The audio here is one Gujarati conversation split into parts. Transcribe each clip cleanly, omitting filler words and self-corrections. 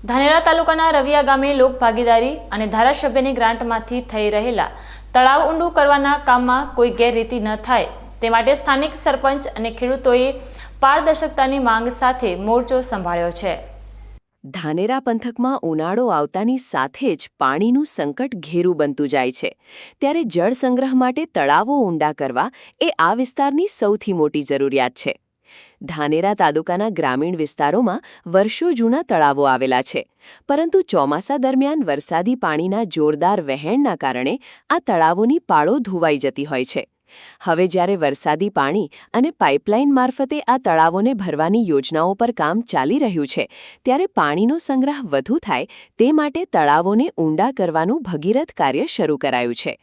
ધાનેરા તાલુકાના રવિયા ગામે લોકભાગીદારી અને ધારાસભ્યની ગ્રાન્ટમાંથી થઈ રહેલા તળાવ ઊંડું કરવાના કામમાં કોઈ ગેરરીતિ ન થાય તે માટે સ્થાનિક સરપંચ અને ખેડૂતોએ પારદર્શકતાની માંગ સાથે મોરચો સંભાળ્યો છે। ધાનેરા પંથકમાં ઉનાળો આવતાની સાથે જ પાણીનું સંકટ ઘેરું બનતું જાય છે, ત્યારે જળ સંગ્રહ માટે તળાવો ઊંડા કરવા એ આ વિસ્તારની સૌથી મોટી જરૂરિયાત છે। ધાનેરા તાલુકાના ગ્રામીણ વિસ્તારોમાં વર્ષો જૂના તળાવો આવેલા છે, પરંતુ ચોમાસા દરમિયાન વરસાદી પાણીના જોરદાર વહેણના કારણે આ તળાવોની પાળો ધોવાઈ જતી હોય છે। હવે જ્યારે વરસાદી પાણી અને પાઇપલાઇન મારફતે આ તળાવોને ભરવાની યોજનાઓ પર કામ ચાલી રહ્યું છે, ત્યારે પાણીનો સંગ્રહ વધુ થાય તે માટે તળાવોને ઊંડા કરવાનું ભગીરથ કાર્ય શરૂ કરાયું છે।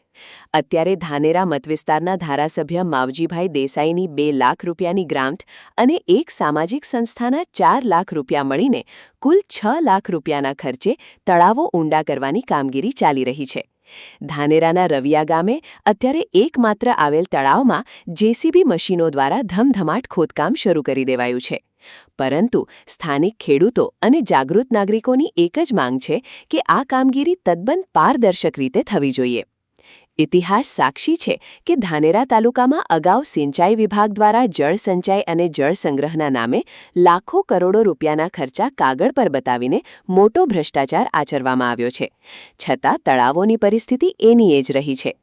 અત્યારે ધાનેરા મતવિસ્તારના ધારાસભ્ય માવજીભાઈ દેસાઈની 2 લાખ રૂપિયાની ગ્રાન્ટ અને એક સામાજિક સંસ્થાના 4 લાખ રૂપિયા મળીને કુલ 6 લાખ રૂપિયાના ખર્ચે તળાવો ઊંડા કરવાની કામગીરી ચાલી રહી છે। ધાનેરાના રવિયા ગામે અત્યારે એકમાત્ર આવેલ તળાવમાં જેસીબી મશીનો દ્વારા ધમધમાટ ખોદકામ શરૂ કરી દેવાયું છે, પરંતુ સ્થાનિક ખેડૂતો અને જાગૃત નાગરિકોની એક જ માંગ છે કે આ કામગીરી તદ્દન પારદર્શક રીતે થવી જોઈએ। ઇતિહાસ સાક્ષી છે કે ધાનેરા તાલુકામાં અગાઉ સિંચાઈ વિભાગ દ્વારા જળ સંચય અને જળ સંગ્રહના નામે લાખો કરોડો રૂપિયાના ખર્ચા કાગળ પર બતાવીને મોટો ભ્રષ્ટાચાર આચરવામાં આવ્યો છે, છતાં તળાવોની પરિસ્થિતિ એની એ જ રહી છે।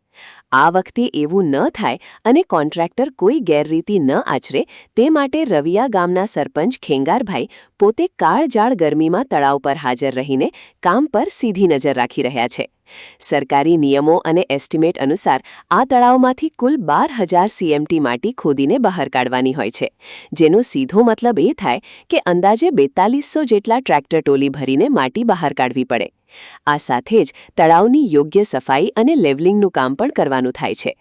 આ વખતે એવું ન થાય અને કોન્ટ્રાક્ટર કોઈ ગેરરીતિ ન આચરે તે માટે રવિયા ગામના સરપંચ ખેંગારભાઈ પોતે કાળજાળ ગરમીમાં તળાવ પર હાજર રહીને કામ પર સીધી નજર રાખી રહ્યા છે। સરકારી નિયમો અને એસ્ટિમેટ અનુસાર આ તળાવમાંથી કુલ 12,000 CMT માટી ખોદીને બહાર કાઢવાની હોય છે, જેનો સીધો મતલબ એ થાય કે અંદાજે 4200 જેટલા ટ્રેક્ટર ટોલી ભરીને માટી બહાર કાઢવી પડે। આ સાથે જ તળાવની યોગ્ય સફાઈ અને લેવલિંગનું કામ પણ કરવાનું થાય છે।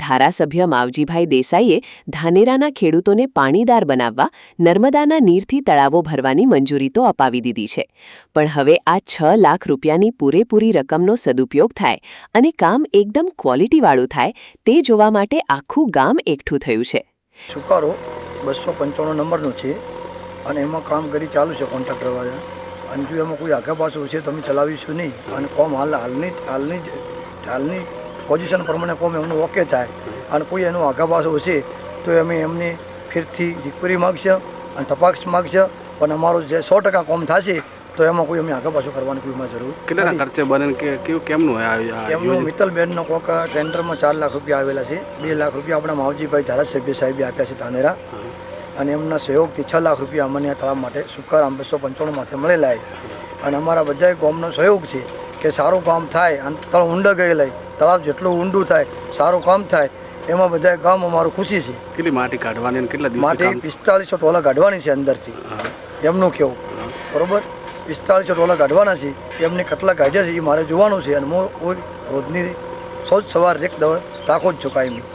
ધારાસભ્ય માવજીભાઈ દેસાઈએ ધાનેરાના ખેડૂતોને પાણીદાર બનાવવા નર્મદાના નીરથી તળાવો ભરવાની મંજૂરી તો અપાવી દીધી છે, પણ હવે આ 6 લાખ રૂપિયાની પૂરેપૂરી રકમનો સદુપયોગ થાય અને કામ એકદમ ક્વોલિટીવાળું થાય તે જોવા માટે આખું ગામ એકઠું થયું છે। સુકારો 295 નંબરનો છે અને એમાં કામગીરી ચાલુ છે કોન્ટ્રાક્ટરવાળા, અને જો એમાં કોઈ આગા પાછું છે તો અમે ચલાવીશું નહીં, અને કોમ હાલની પોઝિશન પ્રમાણે કોમ એમનું ઓકે થાય, અને કોઈ એનું આગા પાછું હશે તો અમે એમને ફેરથી રિકવરી માગશે અને તપાસ માગશે, પણ અમારું જે 100% કોમ થશે તો એમાં કોઈ અમે આગા પાછું કરવાની કોઈ જરૂર કેટલા ખર્ચે બને કે કેમનું એમનું મિત્તલબેનનો કોક ટેન્ડરમાં 4 લાખ રૂપિયા આવેલા છે। 2 લાખ રૂપિયા આપણા માવજીભાઈ ધારાસભ્ય સાહેબે આપ્યા છે ધાનેરા, અને એમના સહયોગથી 6 લાખ રૂપિયા અમને આ તળાવ માટે સુકારામ 295 માથે મળેલા છે, અને અમારા બધા ગામનો સહયોગ છે કે સારું કામ થાય અને તળાવ ઊંડા ગયેલા, તળાવ જેટલું ઊંડું થાય સારું કામ થાય એમાં બધા ગામ અમારું ખુશી છે। કેટલી માટી કાઢવાની કેટલા દિવસ માટી 4500 ટોલા કાઢવાની છે અંદરથી, એમનું કેવું બરોબર 4500 ટોલા કાઢવાના છે, એમને કેટલા કાઢ્યા છે એ મારે જોવાનું છે, અને હું રોજની સવાર એક દવા રાખો જ છું કાયમી,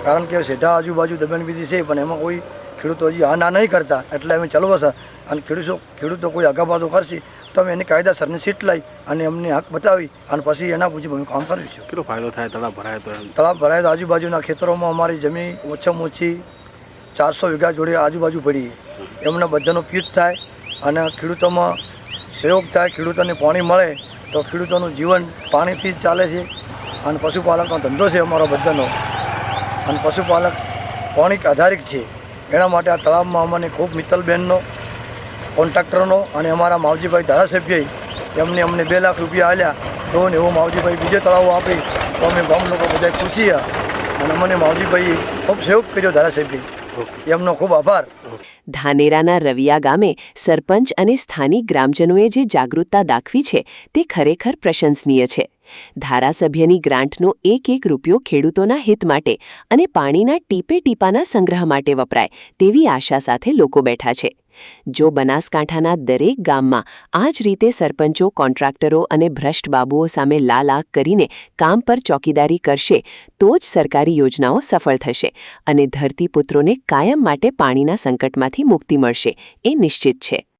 કારણ કે સેઢા આજુબાજુ દબાણ બીજી છે, પણ એમાં કોઈ ખેડૂતો હજી આ ના નહીં કરતા, એટલે અમે ચાલવા છે, અને ખેડૂતો કોઈ આગાપાતો કરશે તો અમે એની કાયદાસરની સીટ લઈ અને એમને હક બતાવી અને પછી એના મુજબ અમે કામ કરીશું। કેટલો ફાયદો થાય તળાવ ભરાય તો? તળાવ ભરાય તો આજુબાજુના ખેતરોમાં અમારી જમીન ઓછામાં ઓછી 400 વીઘા જોડે આજુબાજુ પડી, એમને બધાનો પીત થાય અને ખેડૂતોમાં સહયોગ થાય, ખેડૂતોને પાણી મળે તો ખેડૂતોનું જીવન પાણીથી જ ચાલે છે, અને પશુપાલકનો ધંધો છે અમારો બધાનો, અને પશુપાલક પાણી આધારિત છે, એના માટે આ તળાવમાં અમને ખૂબ મિત્તલબેનનો કોન્ટ્રાક્ટરનો અને અમારા માવજીભાઈ ધારાસભ્યએ અમને 2 લાખ રૂપિયા આલ્યા, તો ને એવો માવજીભાઈ બીજે તળાવો આપી તો અમે ગામ લોકો બધા ખુશી, અને અમને માવજીભાઈએ ખૂબ સહયોગ કર્યો ધારાસભ્ય, એમનો ખૂબ આભાર। ધાનેરાના રવિયા ગામે સરપંચ અને સ્થાનિક ગ્રામજનોએ જે જાગૃતતા દાખવી છે તે ખરેખર પ્રશંસનીય છે। ધારાસભ્યની ગ્રાન્ટનો એક રૂપિયો ખેડૂતોના હિત માટે અને પાણીના ટીપે ટીપાના સંગ્રહ માટે વપરાય તેવી આશા સાથે લોકો બેઠા છે। જો બનાસકાંઠાના દરેક ગામમાં આ જ રીતે સરપંચો, કોન્ટ્રાક્ટરો અને ભ્રષ્ટ બાબુઓ સામે લાલ આંખ કરીને કામ પર ચોકીદારી કરશે તો જ સરકારી યોજનાઓ સફળ થશે અને ધરતીપુત્રોને કાયમ માટે પાણીના સંકટમાંથી મુક્તિ મળશે એ નિશ્ચિત છે।